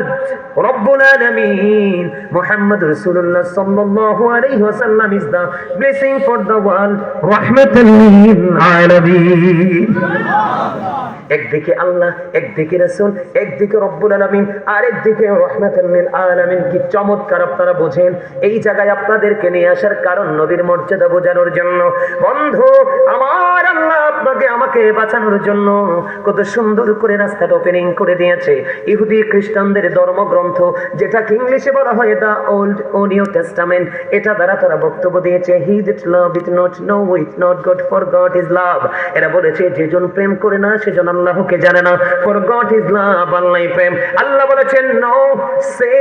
Rabbul Alameen. Muhammad Rasulullah sallallahu alayhi wa sallam is the blessing for the world, Rahmatan lil Alameen. একদিকে আল্লাহ, একদিকে রাসূল, একদিকে রব্বুল আলামিন, আর একদিকে রহমাতুল লিল আলামিন। কি চমৎকার আপনারা বোঝেন। এই জায়গায় আপনাদেরকে নিয়ে আসার কারণ নবীর মর্যাদা বোঝানোর জন্য। বন্ধু আমার আল্লাহ আপনাকে আমাকে বাঁচানোর জন্য কত সুন্দর করে রাস্তাটা ওপেনিং করে দিয়েছে। ইহুদি খ্রিস্টানদের ধর্মগ্রন্থ, যেটাকে ইংলিশে বলা হয় দা ওল্ড ও নিউ টেস্টামেন্ট, এটা দ্বারা তারা বক্তব্য দিয়েছে he that love it not know it not God, for God is love. এরা বলেছে যেজন প্রেম করে না সেজন আল্লাহকে জানে না, ফর গড ইজ লাভ, আল্লাহই প্রেম। আল্লাহ বলেছেন নো, সে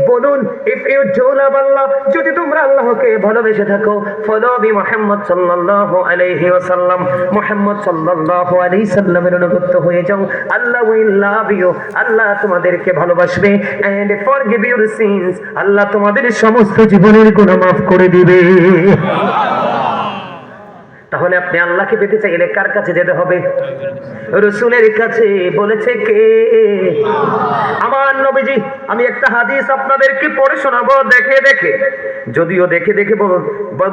বলুন ইফ ইউ ডু লাভ আল্লাহ, যদি তোমরা আল্লাহকে ভালোবেসে থাকো, ফলো বি মুহাম্মদ সাল্লাল্লাহু আলাইহি ওয়াসাল্লাম, মুহাম্মদ সাল্লাল্লাহু আলাইহি সাল্লামের অনুগত হয়ে যাও, আল্লাহ উইল লাভ ইউ, আল্লাহ তোমাদেরকে ভালোবাসবে, এন্ড ফরগিভ ইউর সিনস, আল্লাহ তোমাদের সমস্ত জীবনের গুনাহ মাফ করে দিবে। তাহলে আপনি আল্লাহকে পেতে চাইলে কার কাছে যেতে হবে? রাসূলের কাছে। বলেছে কে? আমার নবীজি। আমি একটা হাদিস আপনাদেরকে পড়ে শোনাবো দেখে দেখে, যদিও দেখে দেখে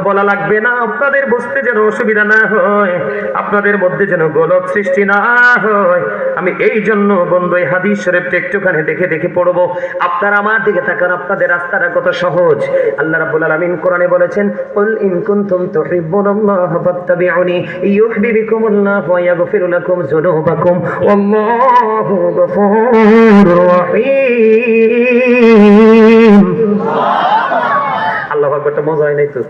বলা লাগবে না, আপনাদের বুঝতে যেন অসুবিধা না হয়, আপনাদের মধ্যে যেন গোলক সৃষ্টি না হয়। আমি এই জন্য বন্ধু এই হাদিস শরীফটা একটুখানি দেখে দেখে পড়বো। আপনারা আমার দিকে তাকান, আপনাদের রাস্তাটা কত সহজ। আল্লাহ রাব্বুল আলামিন কোরআনে বলেছেন কুল ইন কুনতুম তুহিব্বুনাল্লাহ ফাত্তাবিউনি ইউহিব্বুকুমুল্লাহ ওয়া ইয়াগফির লাকুম যুনুবাকুম ওয়াল্লাহু গফুরুর রহিম। আল্লাহু আকবার। মজা হয় নাই তো?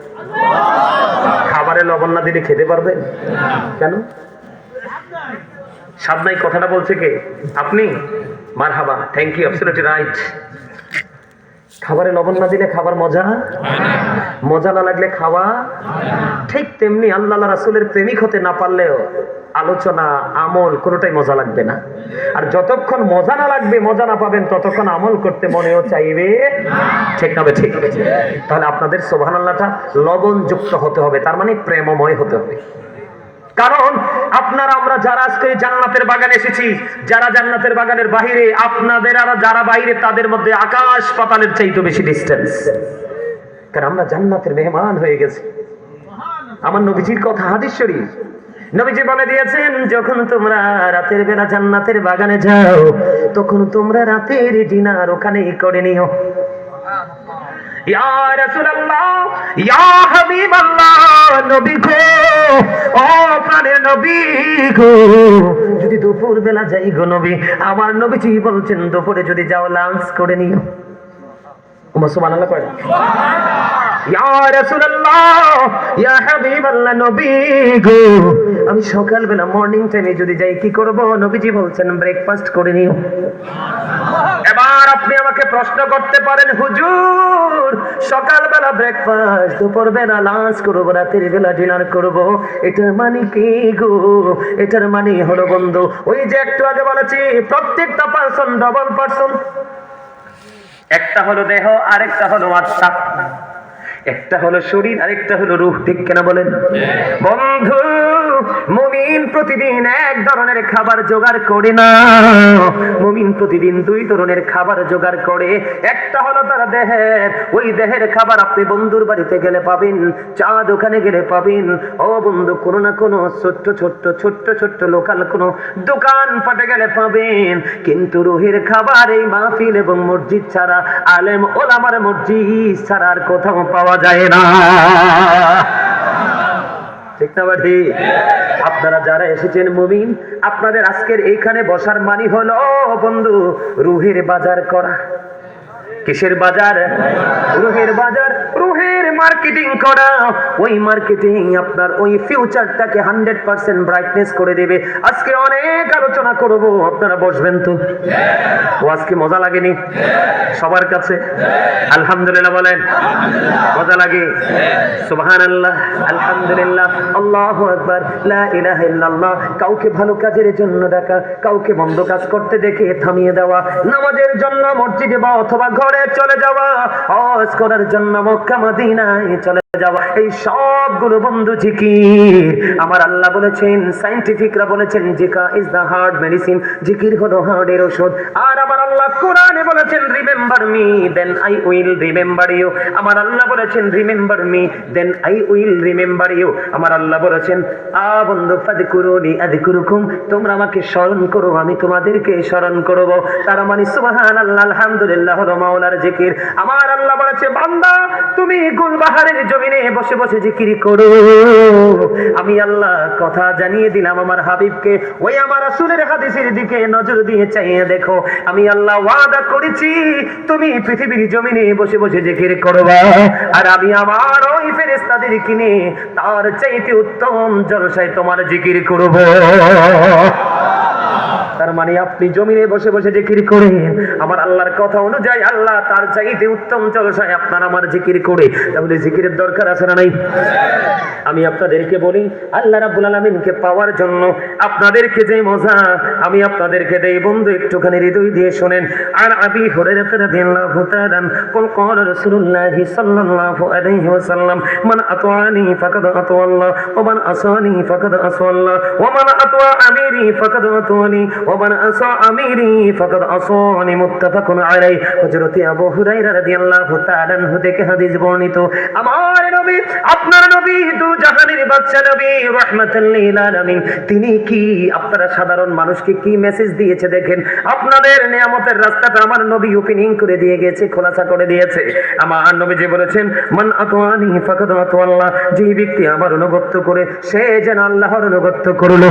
খাবারে লবণ না দিলে খেতে পারবেন? কেন? স্বাদ নাই কথাটা বলছে কে? আপনি? মারহাবা, থ্যাংক ইউ, অ্যাবসলিউটলি রাইট। খাবারে লবণ না দিলে খাবার মজা মজা না লাগলে খাওয়া, ঠিক তেমনি আল্লাহ রাসূলের প্রেমিক হতে না পারলেও আলোচনা আমল কোনোটাই মজা লাগবে না। আর যতক্ষণ মজা না লাগবে, মজা না পাবেন, ততক্ষণ আমল করতে মনেও চাইবে। ঠিক না? ঠিক। তাহলে আপনাদের সুবহানাল্লাহটা লবণ যুক্ত হতে হবে, তার মানে প্রেমময় হতে হবে। কারণ আপনারা আমরা যারা আজকে জান্নাতের বাগানে এসেছি, যারা জান্নাতের বাগানের বাহিরে, আপনাদের আর যারা বাইরে, তাদের মধ্যে আকাশ পাতালের চাইতে বেশি ডিস্টেন্স। কারণ আমরা জান্নাতের মেহমান হয়ে গেছি। আমার নবীজির কথা হাদিস শরীফ, নবীজি বলে দিয়েছেন যখন তোমরা রাতের বেলা জান্নাতের বাগানে যাও, তখন তোমরা রাতের ডিনার ওখানেই করে নিও। ইয়া রাসূলুল্লাহ, ইয়া হাবিবাল্লাহ, নবী গো, ও প্রাণের নবী গো, যদি দুপুর দুপুর বেলা যাই গো নবী, আমার নবীজি বলছেন দুপুরে যদি যাও লাঞ্চ করে নিও। সুবহানাল্লাহ কয় না? ইয়া রাসূলুল্লাহ, ইয়া হাবিবাল্লাহ, নবী গো, আমি সকালবেলা মর্নিং টাইমে যদি যাই কি করব? নবীজি বলছেন ব্রেকফাস্ট করে নিও। এবার আপনি আমাকে প্রশ্ন করতে পারেন, হুজুর সকালবেলা ব্রেকফাস্ট, দুপুরবেলা লাঞ্চ করব, রাতের বেলা ডিনার করব, এটার মানে কি গো? এটার মানে হলো বন্ধু, ওই যে একটু আগে বলেছি প্রত্যেকটা পারসন ডবল পারসন। একটা হলো দেহ, আরেকটা হলো আত্মা, একটা হলো শরীর, আরেকটা হলো রূহ। ঠিক কিনা বলেন? বন্ধু, মুমিন প্রতিদিন এক ধরনের খাবার জোগাড় করে না, মুমিন প্রতিদিন দুই ধরনের খাবার জোগাড় করে। একটা হলো তার দেহের, ওই দেহের খাবার আপনি বন্ধুর বাড়িতে গেলে পাবেন, চা দোকানে গেলে পাবেন, ও বন্ধু কোনো না কোনো ছোট্ট ছোট্ট লোকাল কোনো দোকান পাটে গেলে পাবেন। কিন্তু রুহের খাবার এই মাহফিল এবং মসজিদ ছাড়া, আলেম ওলামার মসজিদ ছাড়া আর কোথাও পাওয়া যায় না। ঠিক না বাড়ি? আপনারা যারা এসেছেন মুমিন, আপনাদের আজকের এইখানে বসার মানে হলো বন্ধু রুহের বাজার করা। কিসের বাজার? রুহের বাজার, রুহের মার্কেটিং করা। ওই মার্কেটিং আপনার ওই ফিউচারটাকে 100% ব্রাইটনেস করে দেবে। আজকে অনেক আলোচনা করব, আপনারা বসবেন তো? ও আজকে মজা লাগেনি সবার কাছে? আলহামদুলিল্লাহ বলেন। মজা লাগে? সুবহানাল্লাহ, আলহামদুলিল্লাহ, আল্লাহু আকবার, লা ইলাহা ইল্লাল্লাহ। কাউকে ভালো কাজের জন্য ডাকা, কাউকে মন্দ কাজ করতে দেখে থামিয়ে দেওয়া, নামাজের জন্য মসজিদে বা অথবা ঘরে চলে যাওয়া, হজ করার জন্য মক্কা মদিনায় চলে যাওয়া, এই সবগুলো বন্ধু জিকির। আমার আল্লাহ বলেছেন, সায়েন্টিফিকরা বলেছেন জিকির ইজ দা হার্ট মেডিসিন, জিকির হলো হার্টের ঔষধ। আর আমার আল্লাহ কোরআনে বলেছেন remember me then I will remember you. আমার আল্লাহ বলেছেন remember me then I will remember you. আমার আল্লাহ বলেছেন বন্ধু ফাযকুরুনি আযকুরুকুম, তোমরা আমাকে স্মরণ করো, আমি তোমাদেরকে স্মরণ করব। তার মানে সুবহানাল্লাহ, আলহামদুলিল্লাহ হলো মাওলার জিকির। আমার আল্লাহ বলেছে বান্দা তুমি গুলবাহারের জমিনে বসে বসে জিকির করো। আমি আল্লাহ কথা জানিয়ে দিলাম আমার হাবিবকে, ওই আমার রাসূলের হাদিসের দিকে নজর দিয়ে চাইয়ে দেখো। আমি আল্লাহ ওয়াদা করেছি তুমি পৃথিবীর জমিনে বসে বসে জিকির করবা, আর আমি আমার ওই ফেরেশতাদের কিনে তার চাইতে উত্তম জলসায় তোমার জিকির করব। তার মানে আপনি জমিনে বসে বসে জিকির করেন, আমার আল্লাহর কথা অনুযায়ী আল্লাহ তার চাইতে উত্তম জলসায় আপনার আমার জিকির করে। তাহলে জিকিরের দরকার আছে না নাই? আমি আপনাদেরকে বলি, আল্লাহ রাব্বুল আলামিনকে পাওয়ার জন্য আপনাদেরকে যে মজা আমি আপনাদেরকে দেই বন্ধু, একটুখানি হৃদয় দিয়ে শুনেন। আর আবি হুরায়রা রাদিয়াল্লাহু তাআলা কোন ক্বালা রাসূলুল্লাহ সাল্লাল্লাহু আলাইহি ওয়াসাল্লাম মান আতাআনি ফাকাদ আতাআল্লাহ ওয়া মান আসানি ফাকাদ আসাল্লাহ ওয়া মান আতা আমিরি ফাকাদ আতানি ওয়া মান আসা আমিরি ফাকাদ আসানি। মুত্তাফাকুন আলাইহি। হযরত আবু হুরায়রা রাদিয়াল্লাহু তাআলা থেকে হাদিস বর্ণিত। আমার নবী, আপনার নবী, দু জাহানের বাদশা নবী রাহমাতুল লিল আলামিন, তিনি কি আপনারা সাধারণ মানুষকে কি মেসেজ দিয়েছে দেখেন। আপনাদের নিয়ামতের রাস্তাটা আমার নবী ওপেনিং করে দিয়ে গেছে, খোলাসা করে দিয়েছে। আমার নবী যে বলেছেন মান আতানি ফাকাদ আতাল্লাহ, যে ব্যক্তি আমার অনুগত করে সে যেন আল্লাহর অনুগত করলো।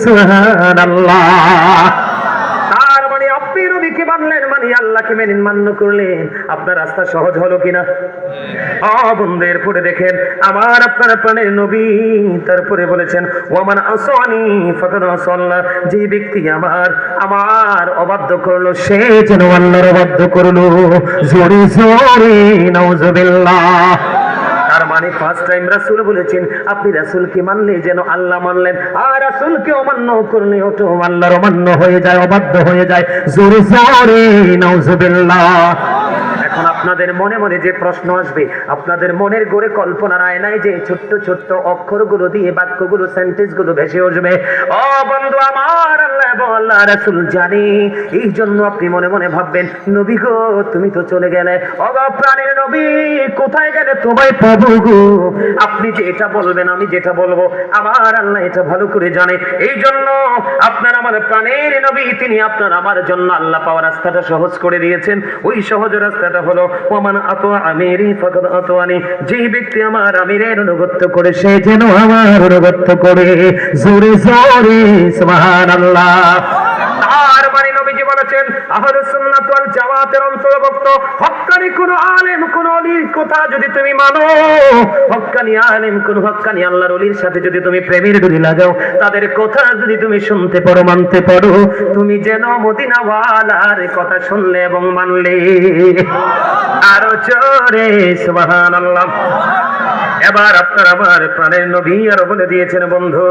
সুবহানাল্লাহ। তার মানে আপনি নবীকে মানলেন মানে আল্লাহকে মেনে মান্য করলেন, আপনার রাস্তা সহজ হলো কিনা? বন্ধের পরে দেখেন আমার আপনার প্রাণের নবী তারপরে বলেছেন ওয়ামান আসানি ফাকাদ আসাল্লাহ, যে ব্যক্তি আমার অবাধ্য করলো সে যেন আল্লাহর অবাধ্য করলো। জোরে জোরে নাউজুবিল্লাহ। তার মানে ফার্স্ট টাইম রাসূল বলেছেন আপনি রাসূলকে মানলে যেন আল্লাহ মানলেন, আর রাসূলকে অমান্য করলে ওটা আল্লাহর অমান্য হয়ে যায়, অবাধ্য হয়ে যায়। জোরে জোরে নাউজুবিল্লাহ। এখন আপনাদের মনে মনে যে প্রশ্ন আসবে, আপনাদের মনের গড়ে কল্পনার আয়নায় যে ছোট্ট ছোট্ট অক্ষরগুলো দিয়ে বাক্যগুলো সেন্টেন্সগুলো ভেসে আসবে, ও বন্ধু আমার আল্লাহ আল্লাহ রাসূল জানে। এই জন্য আপনি মনে মনে ভাববেন, নবী গো তুমি তো চলে গেলে, ওগো প্রাণের নবী কোথায় গেলে তোমায় পাবো গো? আপনি যে এটা বলবেন আমি যেটা বলবো আমার আল্লাহ এটা ভালো করে জানে। এই জন্য আপনার আমার প্রাণের নবী তিনি আপনার আমার জন্য আল্লাহ পাওয়ার রাস্তাটা সহজ করে দিয়েছেন। ওই সহজ রাস্তাটা হলো ওমান আতা আমিরি ফাকাদ আতানি, যে ব্যক্তি আমার আমিরের অনুগত্য করে সে যেন আমার অনুগত্য করে। জোরে জোরে সুবহানাল্লাহ। তার মানে নবীজি বলেছেন আহলুস সুন্নাত ওয়াল জামাতের অন্তর্ভুক্ত হক্কানি কোন আলেম কোন ওলির কথা যদি তুমি মানো, হক্কানি আলেম কোন হক্কানি আল্লাহর ওলির সাথে যদি তুমি প্রেমের ডুরি লাগাও, তাদের কথা যদি তুমি শুনতে পারো মানতে পারো, তুমি যেন মদিনাওয়ালার কথা শুনলে এবং মানলে। আরো জোরে সুবহানাল্লাহ। এবার আপনার আমার প্রাণের নবী আর বলে দিয়েছেন বন্ধু,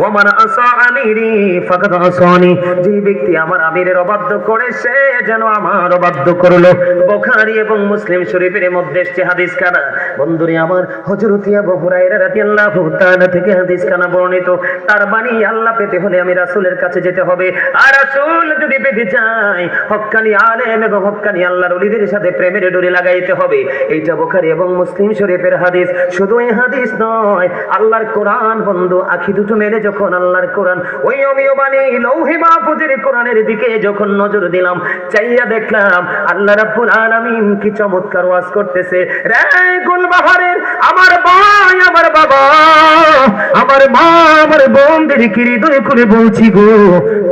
ওমান আসা আমিরি ফাকাদ আসানি, যে ব্যক্তি আমার আমিরের অবাধ্য করে সে যেন আমার অবাধ্য করলো। বুখারী এবং মুসলিম শরীফের মধ্যে এসেছে হাদিস খানা। বন্ধুরে আমার হযরত আবু হুরায়রা রাদিয়াল্লাহু তাআলা থেকে হাদিস খানা বর্ণিত। তার মানে আল্লাহ পেতে হলে আমি রাসূলের কাছে যেতে হবে, আর রাসূল যদি পেতে চাই হক্কানি আলেম এবং হক্কানি আল্লাহর ওলিদের সাথে প্রেমের ডোরি লাগাইতে হবে। এইটা বুখারী এবং মুসলিম শরীফের হাদিস। শুধু এই হাদিস নয়, আল্লাহর কোরআন বন্ধু আখি দুটো মেলে যখন আল্লাহর কোরআন ওই অমিয় বাণী লৌহে মাহফুজের কোরআনের দিকে যখন নজর দিলাম, চাইয়া দেখলাম আল্লাহ রাব্বুল আলামিন কি চমৎকার ওয়াজ করতেছে। রে গুলবাহারের আমার ভাই আমার বাবা আমার মা আমার বোনদের কি হৃদয় করে বলছি গো,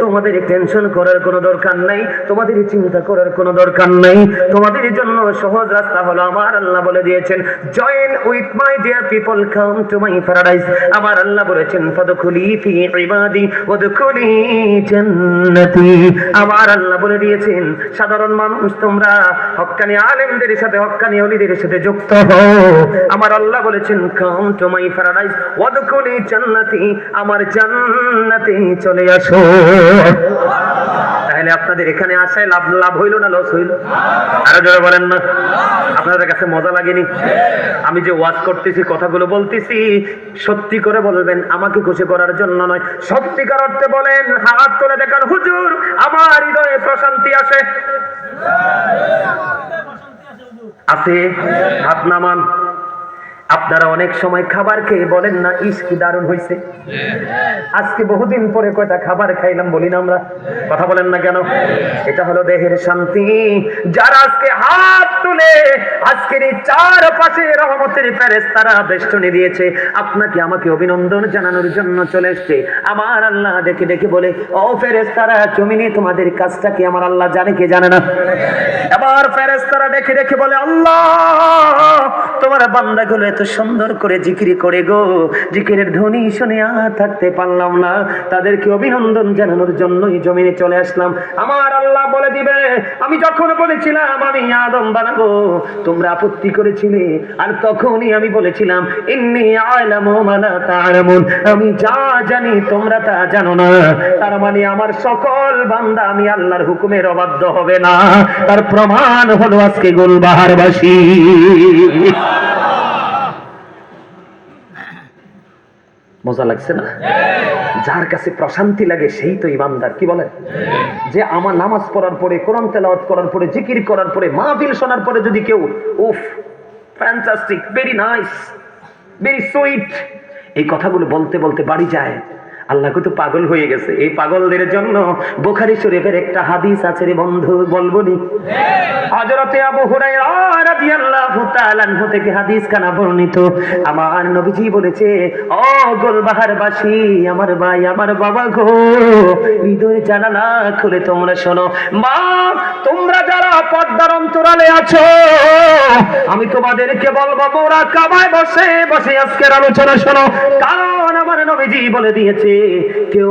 তোমাদের টেনশন করার কোনো দরকার নাই, তোমাদের চিন্তা করার কোনো দরকার নাই। তোমাদের জন্য সহজ রাস্তা হলো আমার আল্লাহ বলে দিয়েছেন, join with my dear people come to my paradise. আমার আল্লাহ বলেছেন ফাদখুলি ফি ইবাদি ওয়াদখুলি জান্নাতি। আমার আল্লাহ বলে দিয়েছেন সাধারণ মানুষ তোমরা হক্কানি আলেমদের সাথে হক্কানি ওলিদের সাথে যুক্ত হও। আমার আল্লাহ বলেছেন কাম টু মাই প্যারাডাইস ওয়াদখুলি জান্নাতি, আমার জান্নাতে চলে আসো। তাহলে আপনাদের এখানে আসায় লাভ হইল না লস হইল? আরো জোরে বলেন না। আপনাদের কাছে মজা লাগেনি? আমি যে ওয়াজ করতেছি কথাগুলো বলতেছি সত্যি করে বলবেন, আমাকে খুশি করার জন্য নয়, সত্যিকার অর্থে বলেন, হাত তুলে দেখান হুজুর আমার হৃদয়ে প্রশান্তি আসে। আছে? হাত নামান। আপনারা অনেক সময় খাবার খেয়ে বলেন না ইস কি দারুণ হয়েছে। আজকে বহুদিন পরে কয়টা খাবার খাইলাম বলি না আমরা? কথা বলেন না কেন? এটা হলো দেহের শান্তি। যারা আজকে হাত তুলে আজকের এই চারপাশে রহমতের ফেরেশতারা বেষ্টনী দিয়েছে, আপনাকে আমাকে অভিনন্দন জানানোর জন্য চলে এসেছে। আমার আল্লাহ ডেকে ডেকে বলে, ও ফেরেশতারা জমিনে তোমাদের কাজটা কি আমার আল্লাহ জানে কে জানে না? এবার ফেরেশতারা ডেকে ডেকে বলে, আল্লাহ তোমার বান্দাগুলো এত সুন্দর করে জিকির করে গো, জিকিরের ধ্বনি শুনে আর থাকতে পারলাম না, তাদেরকে অভিনন্দন জানানোর জন্যই জমিনে চলে আসলাম। আমার আল্লাহ বলে দিবে, আমি যখন বলেছিলাম আমি আদম বানাবো তোমরা আপত্তি করেছিলে, আর তখনই আমি বলেছিলাম ইন্নী আ'লামু মা লা তা'লামুন, আমি যা জানি তোমরা তা জানো না। তার মানে আমার সকল বান্দা আমি আল্লাহর হুকুমের অবাধ্য হবে না। তার প্রমাণ হলো আজকে গুলবাহারবাসী। মজা লাগছে না? যার কাছে প্রশান্তি লাগে সেই তো ইমানদার। কি বলেন? যে আমার নামাজ পড়ার পরে, কোরআন তেলাওয়াত করার পরে, জিকির করার পরে, মাহফিল শোনার পরে যদি কেউ উফ fantastic, very nice, very sweet এই কথাগুলো বলতে বলতে বাড়ি যায়, আল্লাহ কত পাগল হয়ে গেছে। এই পাগলদের জন্য বুখারী শরীফের একটা হাদিস আছে রে বন্ধু, বলবনি? হযরতে আবু হুরায়রা রাদিয়াল্লাহু তাআলা আনহু থেকে হাদিস খানা বর্ণিত। আমার নবীজি বলেছে, ও গোলবাহারবাসী আমার ভাই আমার বাবা গো, হৃদয়ের জানালা খুলে তোমরা শোনো। মা তোমরা যারা পর্দার অন্তরালে আছো, আমি তোমাদেরকে বলবো মুরাকাবায় বসে বসে আজকের আলোচনা শোনো, কারণ আমার নবীজি বলে দিয়েছে কেউ